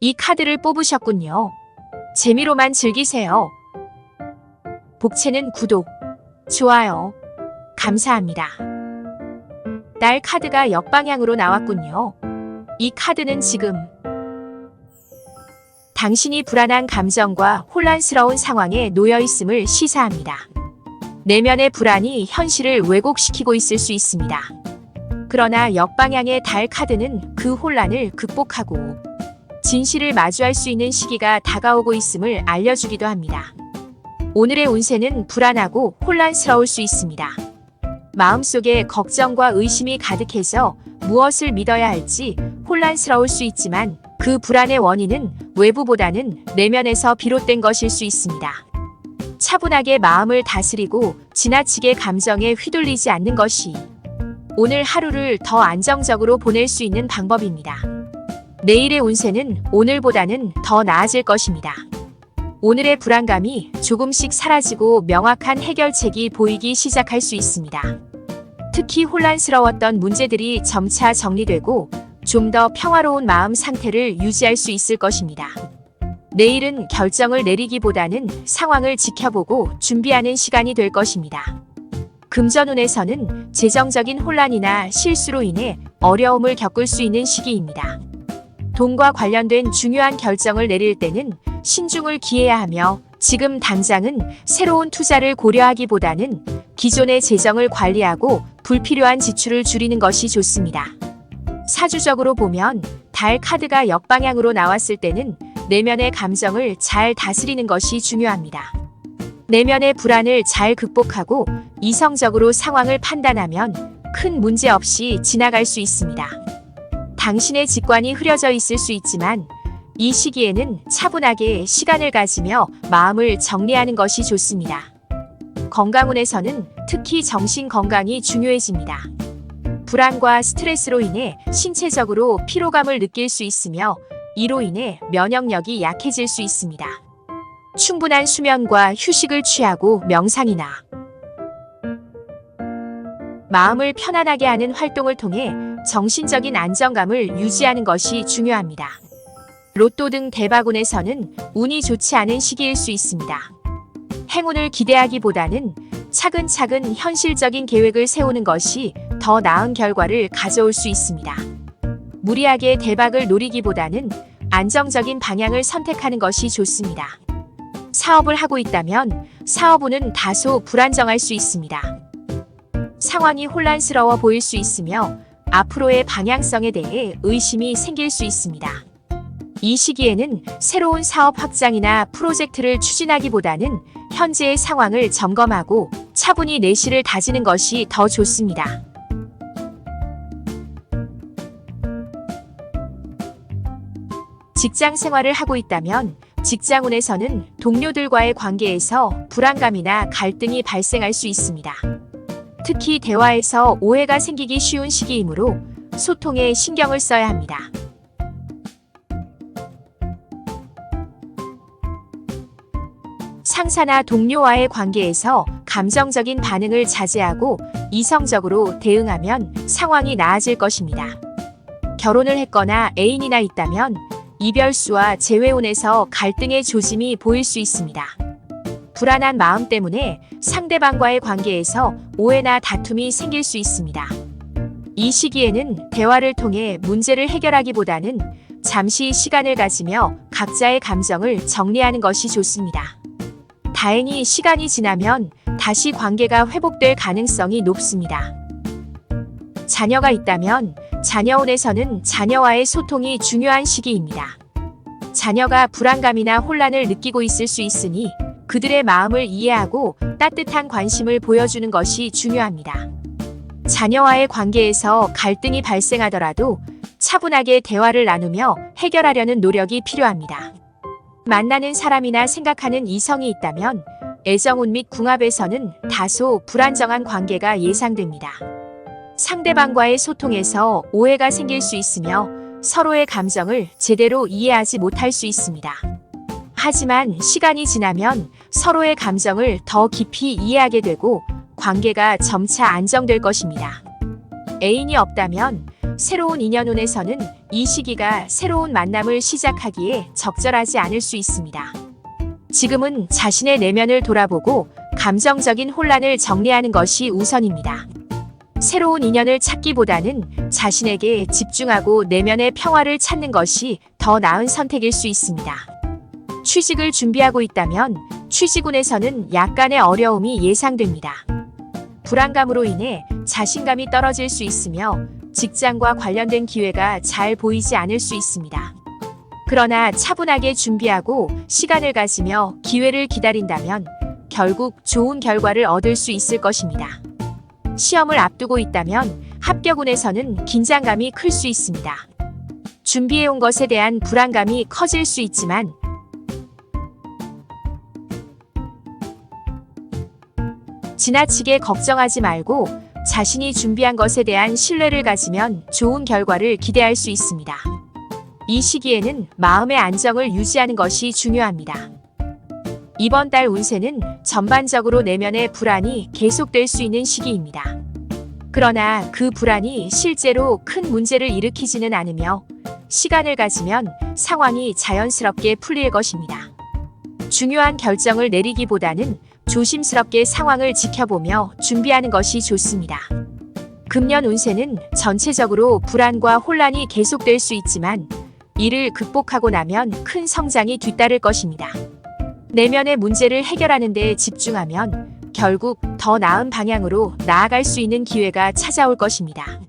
이 카드를 뽑으셨군요. 재미로만 즐기세요. 복채는 구독, 좋아요. 감사합니다. 날 카드가 역방향으로 나왔군요. 이 카드는 지금 당신이 불안한 감정과 혼란스러운 상황에 놓여 있음을 시사합니다. 내면의 불안이 현실을 왜곡시키고 있을 수 있습니다. 그러나 역방향의 달 카드는 그 혼란을 극복하고 진실을 마주할 수 있는 시기가 다가오고 있음을 알려주기도 합니다. 오늘의 운세는 불안하고 혼란스러울 수 있습니다. 마음속에 걱정과 의심이 가득해서 무엇을 믿어야 할지 혼란스러울 수 있지만 그 불안의 원인은 외부보다는 내면에서 비롯된 것일 수 있습니다. 차분하게 마음을 다스리고 지나치게 감정에 휘둘리지 않는 것이 오늘 하루를 더 안정적으로 보낼 수 있는 방법입니다. 내일의 운세는 오늘보다는 더 나아질 것입니다. 오늘의 불안감이 조금씩 사라지고 명확한 해결책이 보이기 시작할 수 있습니다. 특히 혼란스러웠던 문제들이 점차 정리되고 좀 더 평화로운 마음 상태를 유지할 수 있을 것입니다. 내일은 결정을 내리기보다는 상황을 지켜보고 준비하는 시간이 될 것입니다. 금전운에서는 재정적인 혼란이나 실수로 인해 어려움을 겪을 수 있는 시기입니다. 돈과 관련된 중요한 결정을 내릴 때는 신중을 기해야 하며 지금 당장은 새로운 투자를 고려하기보다는 기존의 재정을 관리하고 불필요한 지출을 줄이는 것이 좋습니다. 사주적으로 보면 달 카드가 역방향으로 나왔을 때는 내면의 감정을 잘 다스리는 것이 중요합니다. 내면의 불안을 잘 극복하고 이성적으로 상황을 판단하면 큰 문제 없이 지나갈 수 있습니다. 당신의 직관이 흐려져 있을 수 있지만 이 시기에는 차분하게 시간을 가지며 마음을 정리하는 것이 좋습니다. 건강운에서는 특히 정신 건강이 중요해집니다. 불안과 스트레스로 인해 신체적으로 피로감을 느낄 수 있으며 이로 인해 면역력이 약해질 수 있습니다. 충분한 수면과 휴식을 취하고 명상이나 마음을 편안하게 하는 활동을 통해 정신적인 안정감을 유지하는 것이 중요합니다. 로또 등 대박운에서는 운이 좋지 않은 시기일 수 있습니다. 행운을 기대하기보다는 차근차근 현실적인 계획을 세우는 것이 더 나은 결과를 가져올 수 있습니다. 무리하게 대박을 노리기보다는 안정적인 방향을 선택하는 것이 좋습니다. 사업을 하고 있다면 사업운은 다소 불안정할 수 있습니다. 상황이 혼란스러워 보일 수 있으며 앞으로의 방향성에 대해 의심이 생길 수 있습니다. 이 시기에는 새로운 사업 확장이나 프로젝트를 추진하기보다는 현재의 상황을 점검하고 차분히 내실을 다지는 것이 더 좋습니다. 직장 생활을 하고 있다면 직장운에서는 동료들과의 관계에서 불안감이나 갈등이 발생할 수 있습니다. 특히 대화에서 오해가 생기기 쉬운 시기이므로 소통에 신경을 써야 합니다. 상사나 동료와의 관계에서 감정적인 반응을 자제하고 이성적으로 대응하면 상황이 나아질 것입니다. 결혼을 했거나 애인이나 있다면 이별수와 재회운에서 갈등의 조짐이 보일 수 있습니다. 불안한 마음 때문에 상대방과의 관계에서 오해나 다툼이 생길 수 있습니다. 이 시기에는 대화를 통해 문제를 해결하기보다는 잠시 시간을 가지며 각자의 감정을 정리하는 것이 좋습니다. 다행히 시간이 지나면 다시 관계가 회복될 가능성이 높습니다. 자녀가 있다면 자녀운에서는 자녀와의 소통이 중요한 시기입니다. 자녀가 불안감이나 혼란을 느끼고 있을 수 있으니 그들의 마음을 이해하고 따뜻한 관심을 보여주는 것이 중요합니다. 자녀와의 관계에서 갈등이 발생하더라도 차분하게 대화를 나누며 해결하려는 노력이 필요합니다. 만나는 사람이나 생각하는 이성이 있다면 애정운 및 궁합에서는 다소 불안정한 관계가 예상됩니다. 상대방과의 소통에서 오해가 생길 수 있으며 서로의 감정을 제대로 이해하지 못할 수 있습니다. 하지만 시간이 지나면 서로의 감정을 더 깊이 이해하게 되고 관계가 점차 안정될 것입니다. 애인이 없다면 새로운 인연운에서는 이 시기가 새로운 만남을 시작하기에 적절하지 않을 수 있습니다. 지금은 자신의 내면을 돌아보고 감정적인 혼란을 정리하는 것이 우선입니다. 새로운 인연을 찾기보다는 자신에게 집중하고 내면의 평화를 찾는 것이 더 나은 선택일 수 있습니다. 취직을 준비하고 있다면 취직운에서는 약간의 어려움이 예상됩니다. 불안감으로 인해 자신감이 떨어질 수 있으며 직장과 관련된 기회가 잘 보이지 않을 수 있습니다. 그러나 차분하게 준비하고 시간을 가지며 기회를 기다린다면 결국 좋은 결과를 얻을 수 있을 것입니다. 시험을 앞두고 있다면 합격운에서는 긴장감이 클 수 있습니다. 준비해온 것에 대한 불안감이 커질 수 있지만 지나치게 걱정하지 말고 자신이 준비한 것에 대한 신뢰를 가지면 좋은 결과를 기대할 수 있습니다. 이 시기에는 마음의 안정을 유지하는 것이 중요합니다. 이번 달 운세는 전반적으로 내면의 불안이 계속될 수 있는 시기입니다. 그러나 그 불안이 실제로 큰 문제를 일으키지는 않으며 시간을 가지면 상황이 자연스럽게 풀릴 것입니다. 중요한 결정을 내리기보다는 조심스럽게 상황을 지켜보며 준비하는 것이 좋습니다. 금년 운세는 전체적으로 불안과 혼란이 계속될 수 있지만 이를 극복하고 나면 큰 성장이 뒤따를 것입니다. 내면의 문제를 해결하는 데 집중하면 결국 더 나은 방향으로 나아갈 수 있는 기회가 찾아올 것입니다.